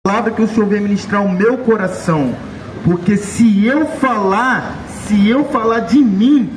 palavra que o Senhor veio ministrar ao meu coração, porque se eu falar de mim,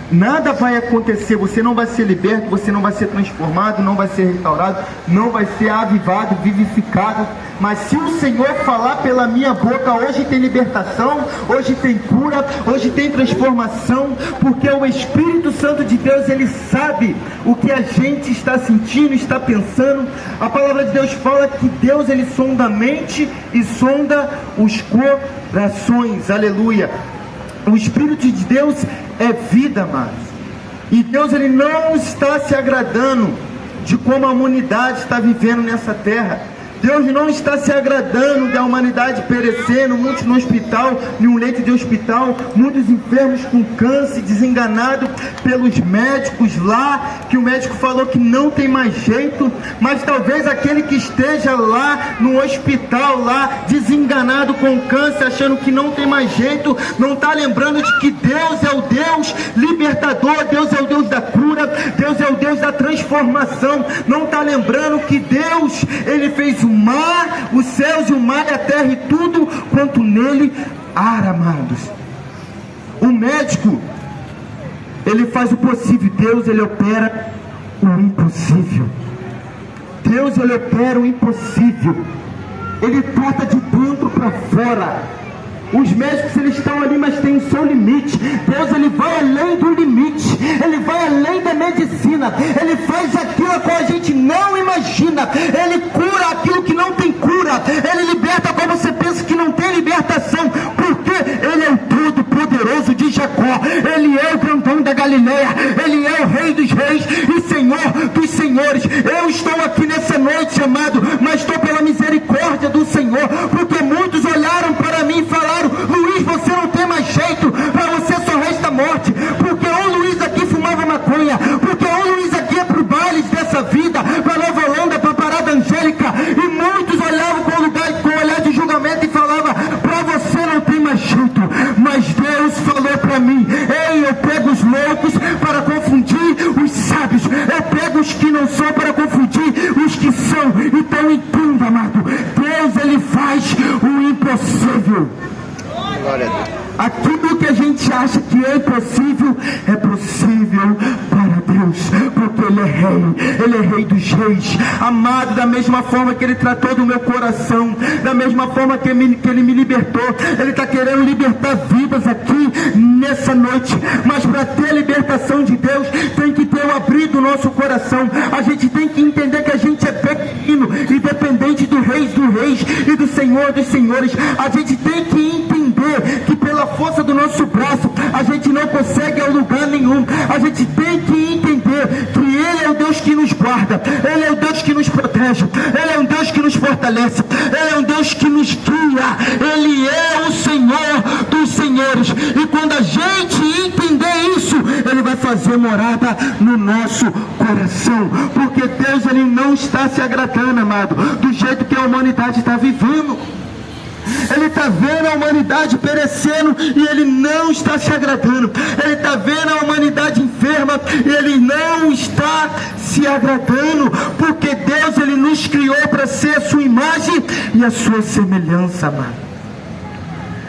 nada vai acontecer. Você não vai ser liberto, você não vai ser transformado, não vai ser restaurado, não vai ser avivado, vivificado. Mas se o Senhor falar pela minha boca, hoje tem libertação, hoje tem cura, hoje tem transformação, porque o Espírito Santo de Deus, ele sabe o que a gente está sentindo, está pensando. A palavra de Deus fala que Deus, ele sonda a mente e sonda os corações. Aleluia. O Espírito de Deus é vida, amados. E Deus, ele não está se agradando de como a humanidade está vivendo nessa terra. Deus não está se agradando da humanidade perecendo, muitos no hospital, em um leito de hospital, muitos enfermos com câncer, desenganados pelos médicos lá, que o médico falou que não tem mais jeito. Mas talvez aquele que esteja lá no hospital, lá desenganado com câncer, achando que não tem mais jeito, não está lembrando de que Deus é o Deus libertador, Deus é o Deus da cura, Deus é o Deus da transformação. Não está lembrando que Deus, ele fez o mar, os céus e o mar e a terra e tudo quanto nele há, amados. O médico, ele faz o possível. Deus, ele opera o impossível. Deus, ele opera o impossível. Ele trata de dentro para fora. Os médicos, eles estão ali, mas tem o seu limite. Deus, ele vai além do limite. Ele vai além da medicina. Ele faz aquilo que a gente não imagina. Ele cura aquilo que não tem cura. Ele liberta como você pensa que não tem libertação. Porque ele é o Todo-Poderoso de Jacó. Ele é o grandão da Galileia. Ele é o Rei dos Reis e Senhor dos Senhores. Eu estou aqui nessa noite, amado, mas estou pela misericórdia do Senhor, porque muitos olharam para mim e falaram: Luiz, você não tem mais jeito, para você só resta morte, porque o Luiz aqui fumava maconha, porque o Luiz aqui é para os bailes dessa vida, para Nova Holanda, para a Parada Angélica, e muitos olhavam com o olhar de julgamento e falavam: para você não tem mais jeito. Mas Deus falou para mim: ei, eu pego os loucos para confundir os sábios, eu pego os que não são para confundir os que são. Então entenda, amado, Deus, ele faz o impossível. Aquilo que a gente acha que é impossível, é possível para Deus, porque Ele é Rei dos Reis. Amado, da mesma forma que Ele tratou do meu coração, da mesma forma que Ele me libertou, Ele está querendo libertar vidas aqui nessa noite. Mas para ter a libertação de Deus, tem que ter o abrir do nosso coração. A gente tem que entender que a gente é pequeno e dependente do Rei dos Reis e do Senhor dos Senhores. A gente tem que entender que pela força do nosso braço a gente não consegue ir a lugar nenhum. A gente tem que entender que Ele é o Deus que nos guarda, Ele é o Deus que nos protege, Ele é um Deus que nos fortalece, Ele é um Deus que nos guia. Ele é o Senhor dos Senhores. E quando a gente entender isso, Ele vai fazer morada no nosso coração, porque Deus, Ele não está se agradando, amado, do jeito que a humanidade está vivendo. Ele está vendo a humanidade perecendo e Ele não está se agradando. Ele está vendo a humanidade enferma e Ele não está se agradando, porque Deus, Ele nos criou para ser a sua imagem e a sua semelhança, amado.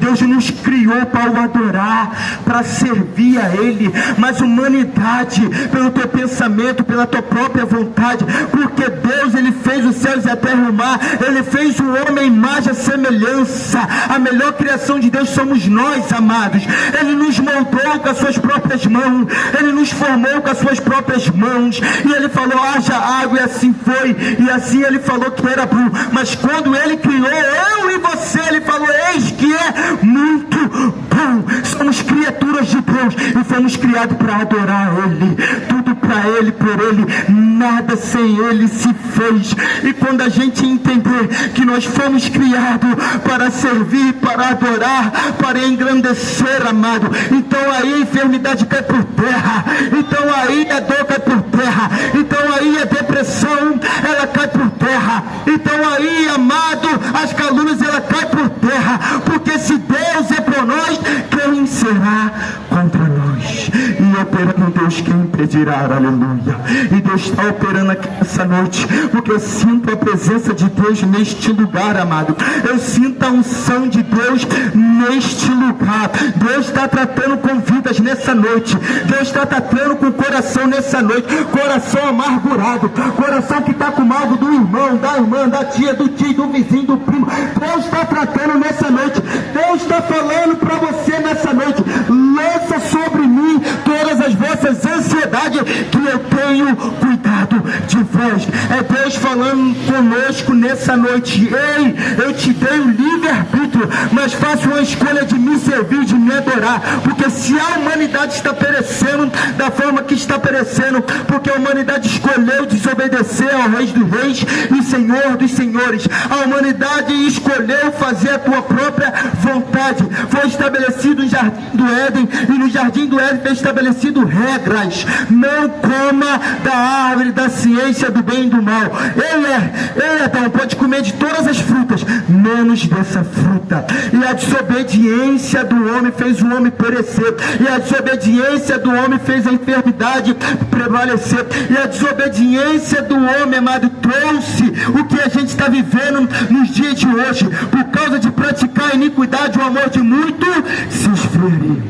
Deus nos criou para o adorar, para servir a Ele. Mas humanidade, pelo teu pensamento, pela tua própria vontade, porque Deus, Ele fez os céus e a terra e o mar, Ele fez o homem à imagem e semelhança. A melhor criação de Deus somos nós, amados. Ele nos moldou com as suas próprias mãos, Ele nos formou com as suas próprias mãos, e Ele falou: haja água, e assim foi, e assim Ele falou que era bom. Mas quando Ele criou eu e você, Ele falou: eis que é muito bom. Somos criaturas de Deus e fomos criados para adorar Ele. Tudo para Ele, por Ele, nada sem Ele se fez. E quando a gente entender que nós fomos criados para servir, para adorar, para engrandecer, amado, então aí a enfermidade cai por terra, então aí a dor cai por terra, então aí a depressão, ela cai por terra, então aí, amado, as calúnias, ela cai por terra, porque se Deus é por nós, quem será contra nós? E eu operando, Deus, quem impedirá? Aleluia. E Deus está operando aqui essa noite, porque eu sinto a presença de Deus neste lugar, amado. Eu sinto a unção de Deus neste lugar. Deus está tratando com vidas nessa noite. Deus está tratando com o coração nessa noite. Coração amargurado, coração que está com mágoa do irmão, da irmã, da tia, do tio, do vizinho, do primo. Deus está tratando nessa noite. Deus está falando para você nessa noite: lança sobre mim todas as vossas ansiedades, que eu tenho cuidado de vós. É Deus falando conosco nessa noite. Ei, eu te dei o livre-arbítrio, mas faça uma escolha de me servir, de me adorar. Porque se a humanidade está perecendo da forma que está perecendo, porque a humanidade escolheu desobedecer ao Rei dos Reis e Senhor dos Senhores, a humanidade escolheu fazer a tua própria vontade. Foi estabelecido o Jardim do Éden, e no Jardim do Éden foi estabelecido regras: não coma da árvore da ciência do bem e do mal. Ele Adão pode comer de todas as frutas, menos dessa fruta. E a desobediência do homem fez o homem perecer, e a desobediência do homem fez a enfermidade prevalecer, e a desobediência do homem, amado, trouxe o que a gente está vivendo nos dias de hoje. Por causa de praticar a iniquidade, o amor de muito se esfriaria.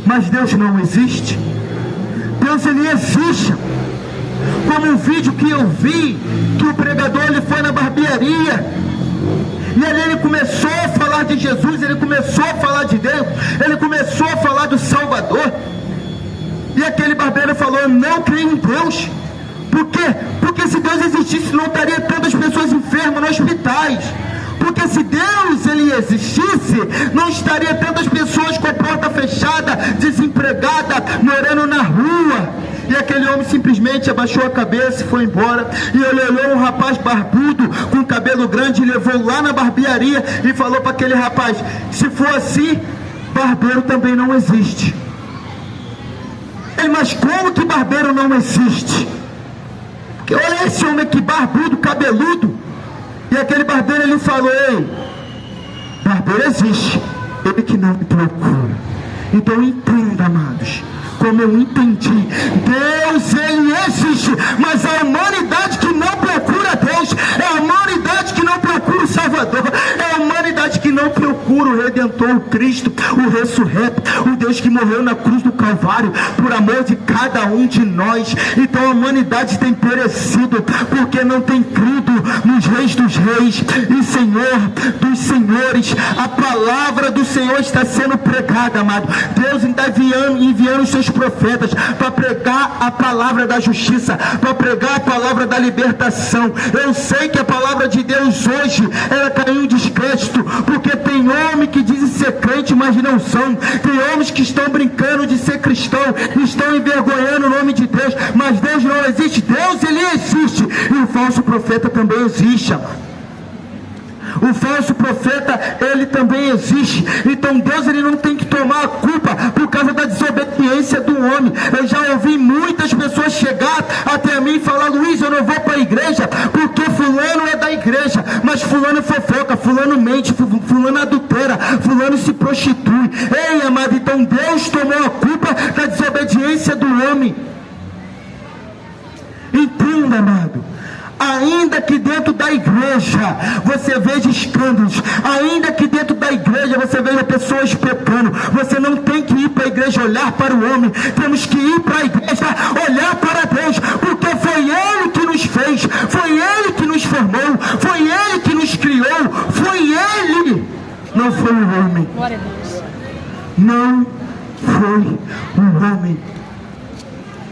Mas Deus não existe. Deus, ele existe. Como um vídeo que eu vi, que o pregador, ele foi na barbearia, e ali ele começou a falar de Jesus, ele começou a falar de Deus, ele começou a falar do Salvador. E aquele barbeiro falou: eu não creio em Deus. Por quê? Porque se Deus existisse, não estaria tantas pessoas enfermas nos hospitais. Porque se Deus, ele existisse, não estaria tantas pessoas com a porta fechada, desempregada, morando na rua. E aquele homem simplesmente abaixou a cabeça e foi embora. E ele olhou um rapaz barbudo, com cabelo grande, e levou lá na barbearia e falou para aquele rapaz: se for assim, barbeiro também não existe. Mas como que barbeiro não existe? Porque olha esse homem aqui, barbudo, cabeludo. E aquele barbeiro, ele falou: ei, barbeiro existe, ele que não me procura. Então entenda, amados, como eu entendi, Deus, ele existe, mas a humanidade que não procura Deus, é a humanidade que não procura o Salvador, é a humanidade que não procura o Redentor, o Cristo, o ressurreto, o Deus que morreu na cruz do Calvário por amor de cada um de nós. Então a humanidade tem perecido porque não tem crido nos Reis dos Reis e Senhor dos Senhores. A palavra do Senhor está sendo pregada, amado. Deus está enviando os seus profetas para pregar a palavra da justiça, para pregar a palavra da libertação. Eu sei que a palavra de Deus hoje, ela caiu em descrédito, porque tem homem que dizem ser crente, mas não são. Tem homens que estão brincando de ser cristão, estão envergonhando o nome de Deus, mas Deus não existe. Deus, ele existe, e o falso profeta também existe, amado. O falso profeta, ele também existe. Então Deus, ele não tem que tomar a culpa por causa da desobediência do homem. Eu já ouvi muitas pessoas chegar até mim e falar: Luiz, eu não vou para a igreja porque fulano é da igreja, mas fulano fofoca, fulano mente, fulano adultera, fulano se prostitui. Ei, amado, então Deus tomou a culpa da desobediência do homem. Entenda, amado. Ainda que dentro da igreja você veja escândalos, ainda que dentro da igreja você veja pessoas pecando, você não tem que ir para a igreja olhar para o homem. Temos que ir para a igreja olhar para Deus, porque foi Ele que nos fez, foi Ele que nos formou, foi Ele que nos criou, foi Ele, não foi o homem. Glória a Deus. Não foi o homem.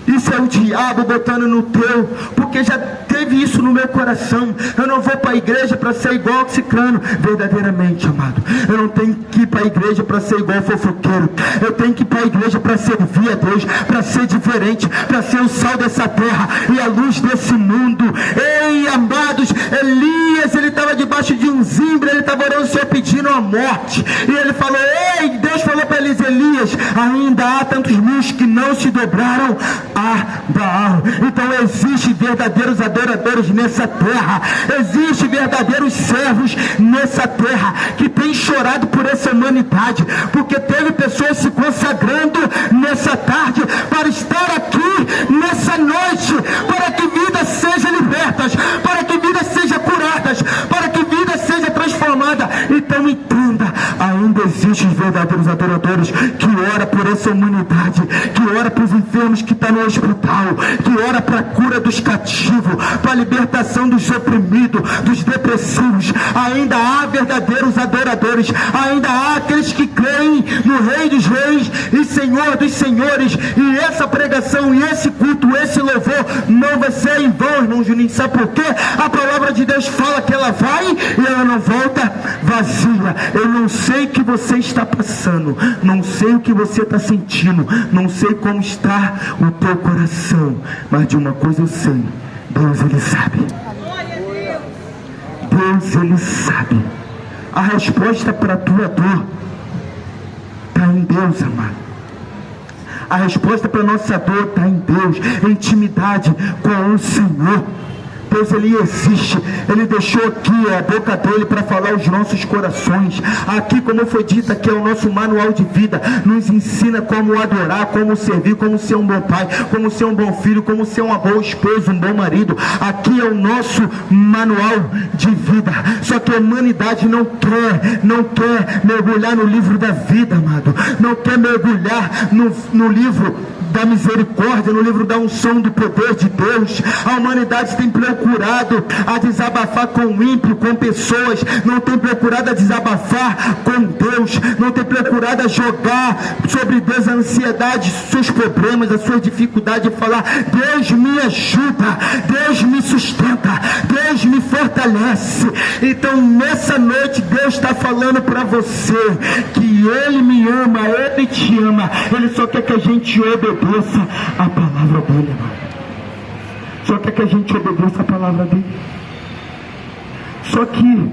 Isso é o diabo botando no teu, porque já teve isso no meu coração. Eu não vou para a igreja para ser igual ao ciclano. Verdadeiramente, amado, eu não tenho que ir para a igreja para ser igual ao fofoqueiro. Eu tenho que ir para a igreja para servir a Deus, para ser diferente, para ser o sal dessa terra e a luz desse mundo. Ei, amados, Elias, ele estava debaixo de um zimbro, ele estava orando, o Senhor pedindo a morte, e ele falou: ei, Deus falou falou para Elias: ainda há tantos mil que não se dobraram a Baal. Então existem verdadeiros adoradores nessa terra, existem verdadeiros servos nessa terra que têm chorado por essa humanidade, porque teve pessoas se consagrando nessa tarde para estar aqui nessa noite, para que vidas sejam libertas, para que vidas sejam curadas, para que vida seja transformada. Então entenda, ainda existem verdadeiros adoradores que ora por essa humanidade, que ora para os enfermos que estão no hospital, que ora para a cura dos cativos, para a libertação dos oprimidos, dos depressivos. Ainda há verdadeiros adoradores, ainda há aqueles que creem no Rei dos Reis e Senhor dos Senhores. E essa pregação, e esse culto, esse louvor não vai ser em vão, irmão Juninho. Sabe por quê? A palavra de Deus fala que ela vai e ela não volta vazia. Eu não sei o que você está passando, não sei o que você está sentindo, não sei como está o teu coração, mas de uma coisa eu sei: Deus, Ele sabe. Deus, Ele sabe. A resposta para a tua dor está em Deus, amado. A resposta para a nossa dor está em Deus, em intimidade com o Senhor. Deus, Ele existe. Ele deixou aqui a boca dele para falar aos nossos corações. Aqui, como foi dito, aqui é o nosso manual de vida. Nos ensina como adorar, como servir, como ser um bom pai, como ser um bom filho, como ser uma boa esposa, um bom marido. Aqui é o nosso manual de vida. Só que a humanidade não quer mergulhar no livro da vida, amado. Não quer mergulhar no livro da misericórdia, no livro da unção do poder de Deus. A humanidade tem procurado a desabafar com o ímpio, com pessoas, não tem procurado a desabafar com Deus, não tem procurado a jogar sobre Deus a ansiedade, seus problemas, as suas dificuldades, e falar: Deus me ajuda, Deus me sustenta, Deus me fortalece. Então nessa noite Deus está falando para você que Ele me ama, Ele te ama, Ele só quer que a gente obedeça a palavra dele, irmão. Só quer que a gente obedeça a palavra dele. Só que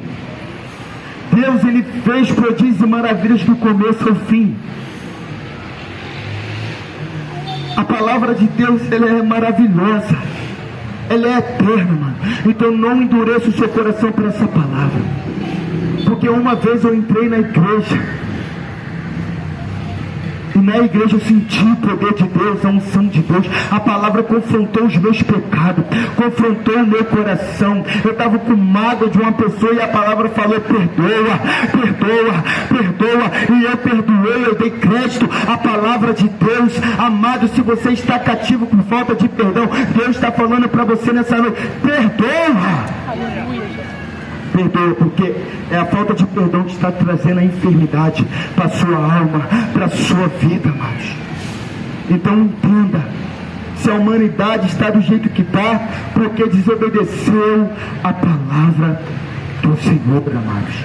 Deus, Ele fez prodígios e maravilhas do começo ao fim. A palavra de Deus, ela é maravilhosa, ela é eterna, mano. Então não endureça o seu coração por essa palavra, porque uma vez eu entrei na igreja, e na igreja eu senti o poder de Deus, a unção de Deus. A palavra confrontou os meus pecados, confrontou o meu coração. Eu estava com mágoa de uma pessoa e a palavra falou: perdoa, perdoa, perdoa. E eu perdoei, eu dei crédito à palavra de Deus. Amado, se você está cativo por falta de perdão, Deus está falando para você nessa noite: perdoa. Perdoa, porque é a falta de perdão que está trazendo a enfermidade para a sua alma, para a sua vida, amados. Então entenda, se a humanidade está do jeito que está, porque desobedeceu a palavra do Senhor, amados.